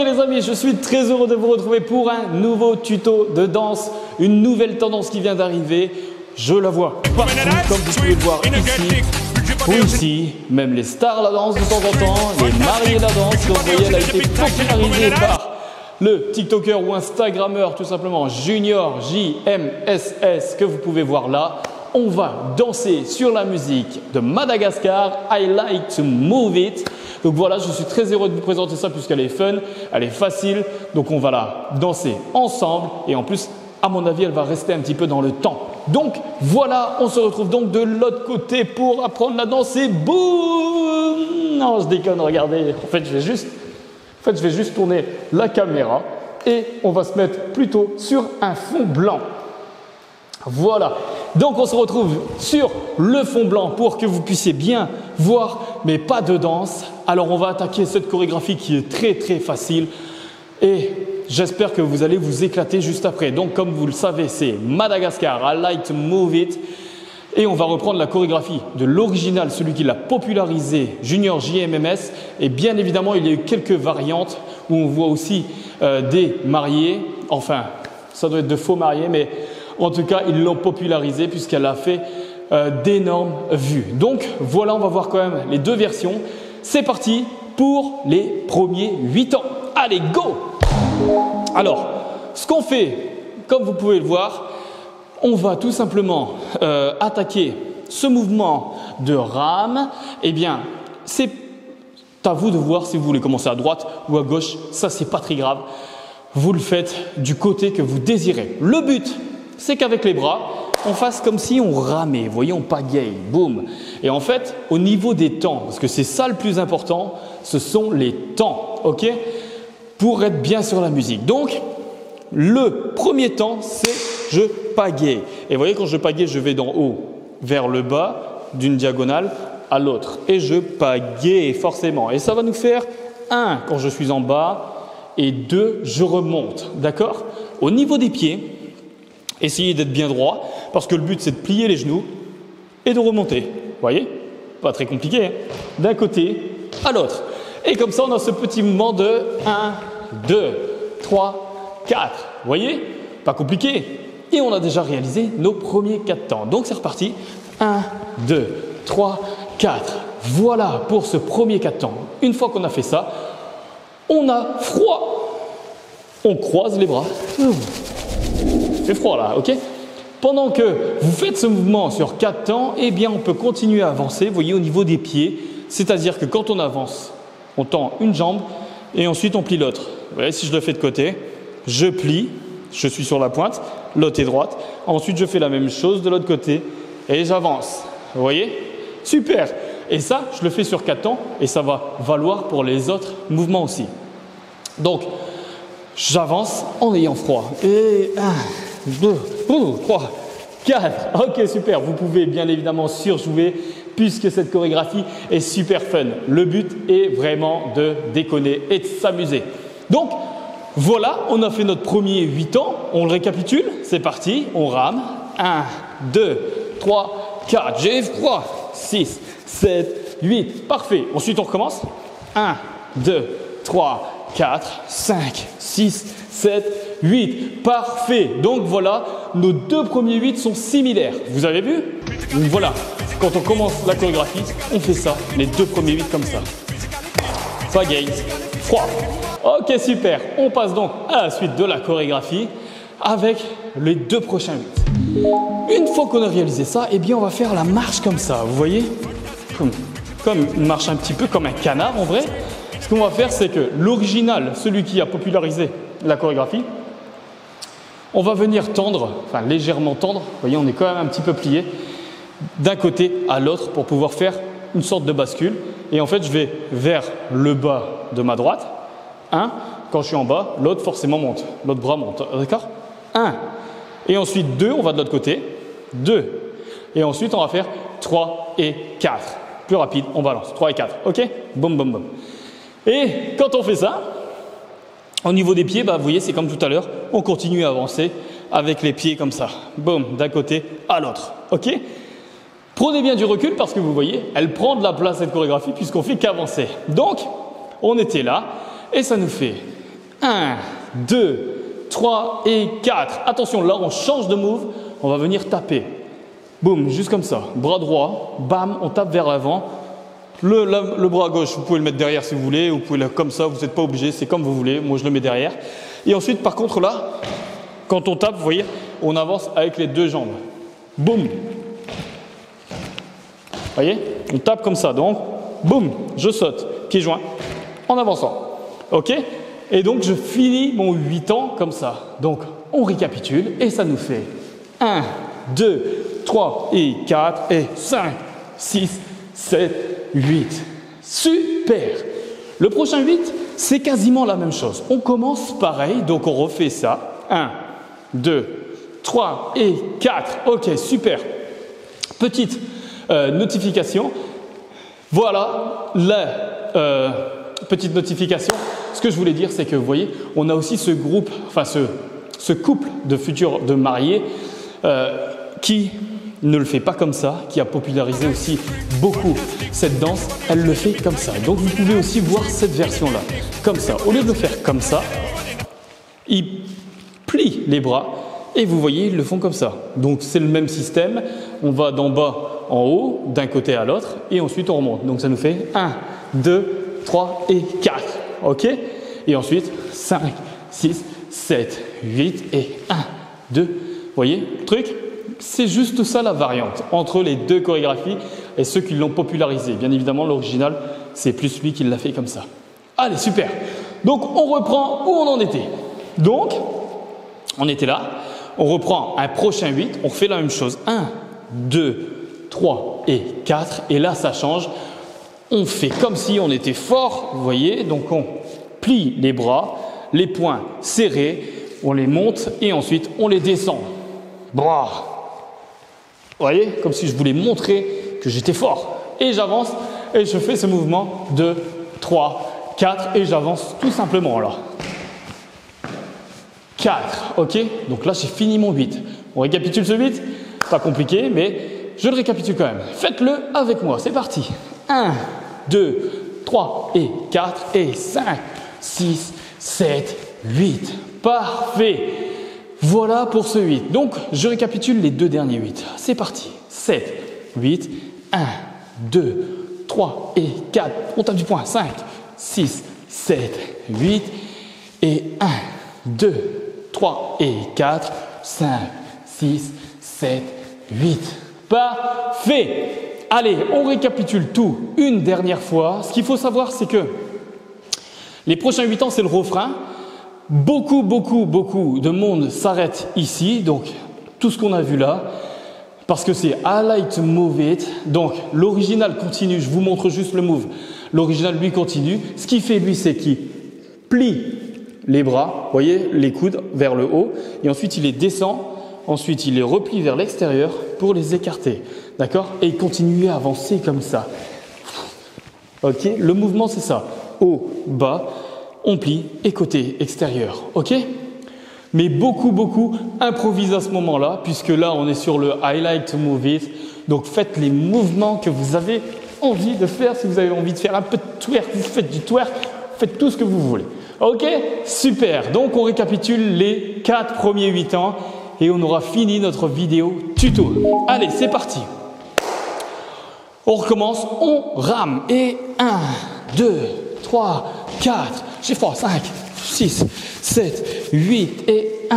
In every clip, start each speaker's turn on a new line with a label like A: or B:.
A: les amis, je suis très heureux de vous retrouver pour un nouveau tuto de danse, une nouvelle tendance qui vient d'arriver. Je la vois partout, comme vous pouvez le voir ici, ou ici, même les stars la dansent de temps en temps, les mariés la dansent. Donc vous voyez, elle a été popularisée par le TikToker ou Instagrammeur, tout simplement Junior JMSS, que vous pouvez voir là. On va danser sur la musique de Madagascar, I Like to Move It. Donc voilà, je suis très heureux de vous présenter ça puisqu'elle est fun, elle est facile. Donc on va la danser ensemble et en plus, à mon avis, elle va rester un petit peu dans le temps. Donc voilà, on se retrouve donc de l'autre côté pour apprendre la danse et boum! Non, je déconne, regardez. En fait, je vais juste tourner la caméra et on va se mettre plutôt sur un fond blanc. Voilà, donc on se retrouve sur le fond blanc pour que vous puissiez bien voir, mais pas de danse. Alors on va attaquer cette chorégraphie qui est très très facile et j'espère que vous allez vous éclater juste après. Donc comme vous le savez, c'est Madagascar, I Like to Move It. Et on va reprendre la chorégraphie de l'original, celui qui l'a popularisé, Junior JMMS. Et bien évidemment, il y a eu quelques variantes où on voit aussi des mariés. Enfin, ça doit être de faux mariés, mais en tout cas, ils l'ont popularisé puisqu'elle a fait d'énormes vues. Donc voilà, on va voir quand même les deux versions. C'est parti pour les premiers 8 ans. Allez, go! Alors, ce qu'on fait, comme vous pouvez le voir, on va tout simplement attaquer ce mouvement de rame. Eh bien, c'est à vous de voir si vous voulez commencer à droite ou à gauche. Ça, c'est pas très grave. Vous le faites du côté que vous désirez. Le but, c'est qu'avec les bras, on fasse comme si on ramait. Vous voyez, on pagaille, boum. Et en fait, au niveau des temps, parce que c'est ça le plus important, ce sont les temps, ok? Pour être bien sur la musique. Donc, le premier temps, c'est je pagaie. Et vous voyez, quand je pagaie, je vais d'en haut vers le bas, d'une diagonale à l'autre. Et je pagaie forcément. Et ça va nous faire 1 quand je suis en bas et 2, je remonte. D'accord? Au niveau des pieds, essayez d'être bien droit parce que le but, c'est de plier les genoux et de remonter. Vous voyez? Pas très compliqué, hein? D'un côté à l'autre. Et comme ça, on a ce petit mouvement de 1, 2, 3, 4. Vous voyez? Pas compliqué. Et on a déjà réalisé nos premiers 4 temps. Donc c'est reparti. 1, 2, 3, 4. Voilà pour ce premier 4 temps. Une fois qu'on a fait ça, on a froid. On croise les bras. C'est froid là, ok? Pendant que vous faites ce mouvement sur 4 temps, eh bien on peut continuer à avancer. Vous voyez au niveau des pieds. C'est-à-dire que quand on avance, on tend une jambe et ensuite on plie l'autre. Vous voyez, si je le fais de côté, je plie, je suis sur la pointe, l'autre est droite. Ensuite, je fais la même chose de l'autre côté et j'avance. Vous voyez? Super! Et ça, je le fais sur 4 temps et ça va valoir pour les autres mouvements aussi. Donc, j'avance en ayant froid. Et 1, 2, 3, 4. Ok, super. Vous pouvez bien évidemment surjouer puisque cette chorégraphie est super fun. Le but est vraiment de déconner et de s'amuser. Donc, voilà, on a fait notre premier 8 ans. On le récapitule. C'est parti. On rame. 1, 2, 3, 4. J'ai froid. 6, 7, 8. Parfait. Ensuite, on recommence. 1, 2, 3, 4, 5, 6, 7, 8. Parfait. Donc voilà, nos deux premiers 8 sont similaires. Vous avez vu? Donc voilà, quand on commence la chorégraphie, on fait ça, les deux premiers 8 comme ça. Pagaille, froid. Ok, super. On passe donc à la suite de la chorégraphie avec les deux prochains 8. Une fois qu'on a réalisé ça, eh bien on va faire la marche comme ça, vous voyez? Comme une marche un petit peu comme un canard en vrai. Ce qu'on va faire, c'est que l'original, celui qui a popularisé la chorégraphie, on va venir tendre, enfin légèrement tendre, vous voyez, on est quand même un petit peu plié, d'un côté à l'autre pour pouvoir faire une sorte de bascule. Et en fait, je vais vers le bas de ma droite. 1, quand je suis en bas, l'autre forcément monte, l'autre bras monte, d'accord? 1. Et ensuite 2, on va de l'autre côté, 2. Et ensuite, on va faire 3 et 4. Plus rapide, on balance, 3 et 4, ok? Boum, boum, boum. Et quand on fait ça, au niveau des pieds, bah, vous voyez, c'est comme tout à l'heure, on continue à avancer avec les pieds comme ça. Boum, d'un côté à l'autre. Ok? Prenez bien du recul parce que vous voyez, elle prend de la place cette chorégraphie puisqu'on fait qu'avancer. Donc, on était là et ça nous fait 1, 2, 3 et 4. Attention, là on change de move, on va venir taper. Boum, juste comme ça. Bras droit, bam, on tape vers l'avant. Le bras gauche, vous pouvez le mettre derrière si vous voulez, vous pouvez le comme ça, vous n'êtes pas obligé, c'est comme vous voulez. Moi je le mets derrière. Et ensuite, par contre là, quand on tape, vous voyez, on avance avec les deux jambes. Boum. Vous voyez, on tape comme ça. Donc, boum, je saute, pieds joints, en avançant. Ok? Et donc, je finis mon 8 ans comme ça. Donc, on récapitule et ça nous fait 1, 2, 3 et 4 et 5, 6, 7, 8. Super! Le prochain 8, c'est quasiment la même chose. On commence pareil, donc on refait ça. 1, 2, 3 et 4. Ok, super. Petite notification. Voilà la petite notification. Ce que je voulais dire, c'est que vous voyez, on a aussi ce groupe, enfin ce couple de futurs de mariés qui ne le fait pas comme ça, qui a popularisé aussi beaucoup cette danse. Elle le fait comme ça. Donc vous pouvez aussi voir cette version-là, comme ça. Au lieu de le faire comme ça, ils plient les bras et vous voyez, ils le font comme ça. Donc c'est le même système. On va d'en bas en haut, d'un côté à l'autre, et ensuite on remonte. Donc ça nous fait 1, 2, 3 et 4. Ok? Et ensuite 5, 6, 7, 8 et 1, 2. Vous voyez le truc? C'est juste ça la variante entre les deux chorégraphies et ceux qui l'ont popularisé. Bien évidemment, l'original, c'est plus lui qui l'a fait comme ça. Allez, super. Donc, on reprend où on en était. Donc, on était là. On reprend un prochain 8. On refait la même chose. 1, 2, 3 et 4. Et là, ça change. On fait comme si on était fort. Vous voyez, donc on plie les bras, les poings serrés. On les monte et ensuite, on les descend. Bras. Vous voyez, comme si je voulais montrer que j'étais fort. Et j'avance et je fais ce mouvement 2, 3, 4 et j'avance tout simplement là. 4, ok? Donc là, j'ai fini mon 8. On récapitule ce 8? Pas compliqué, mais je le récapitule quand même. Faites-le avec moi, c'est parti. 1, 2, 3 et 4 et 5, 6, 7, 8. Parfait. Voilà pour ce 8. Donc, je récapitule les deux derniers 8. C'est parti. 7, 8, 1, 2, 3 et 4. On tape du poing. 5, 6, 7, 8 et 1, 2, 3 et 4, 5, 6, 7, 8. Parfait. Allez, on récapitule tout une dernière fois. Ce qu'il faut savoir, c'est que les prochains 8 ans, c'est le refrain. Beaucoup de monde s'arrête ici, donc tout ce qu'on a vu là, parce que c'est I like to move it. Donc l'original continue, je vous montre juste le move. L'original lui continue. Ce qu'il fait lui, c'est qu'il plie les bras, vous voyez, les coudes vers le haut, et ensuite il les descend, ensuite il les replie vers l'extérieur pour les écarter, d'accord? Et il continue à avancer comme ça. Ok, le mouvement c'est ça, haut, bas. On plie et côté extérieur, ok? Mais beaucoup improvisent à ce moment-là, puisque là, on est sur le I like to move it. Donc, faites les mouvements que vous avez envie de faire. Si vous avez envie de faire un peu de twerk, vous faites du twerk, faites tout ce que vous voulez. Ok? Super. Donc, on récapitule les 4 premiers 8 ans et on aura fini notre vidéo tuto. Allez, c'est parti. On recommence, on rame. Et 1, 2, 3, 4, j'ai froid, 5, 6, 7, 8 et 1,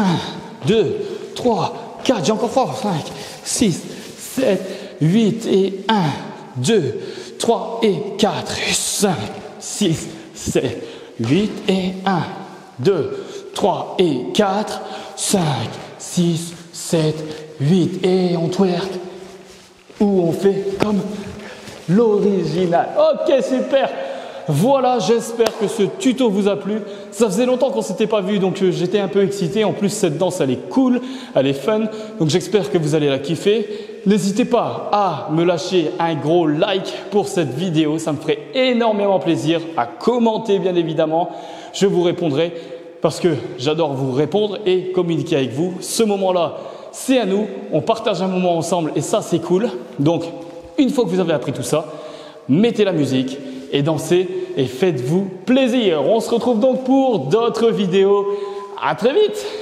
A: 2, 3, 4, j'ai encore froid, 5, 6, 7, 8 et 1, 2, 3 et 4 et 5, 6, 7, 8 et 1, 2, 3 et 4, 5, 6, 7, 8 et on twerk ou on fait comme l'original. Ok, super. Voilà, j'espère que ce tuto vous a plu. Ça faisait longtemps qu'on ne s'était pas vu, donc j'étais un peu excité. En plus, cette danse, elle est cool, elle est fun. Donc j'espère que vous allez la kiffer. N'hésitez pas à me lâcher un gros like pour cette vidéo. Ça me ferait énormément plaisir. À commenter, bien évidemment. Je vous répondrai parce que j'adore vous répondre et communiquer avec vous. Ce moment-là, c'est à nous. On partage un moment ensemble et ça, c'est cool. Donc, une fois que vous avez appris tout ça, mettez la musique et dansez et faites-vous plaisir. On se retrouve donc pour d'autres vidéos. À très vite!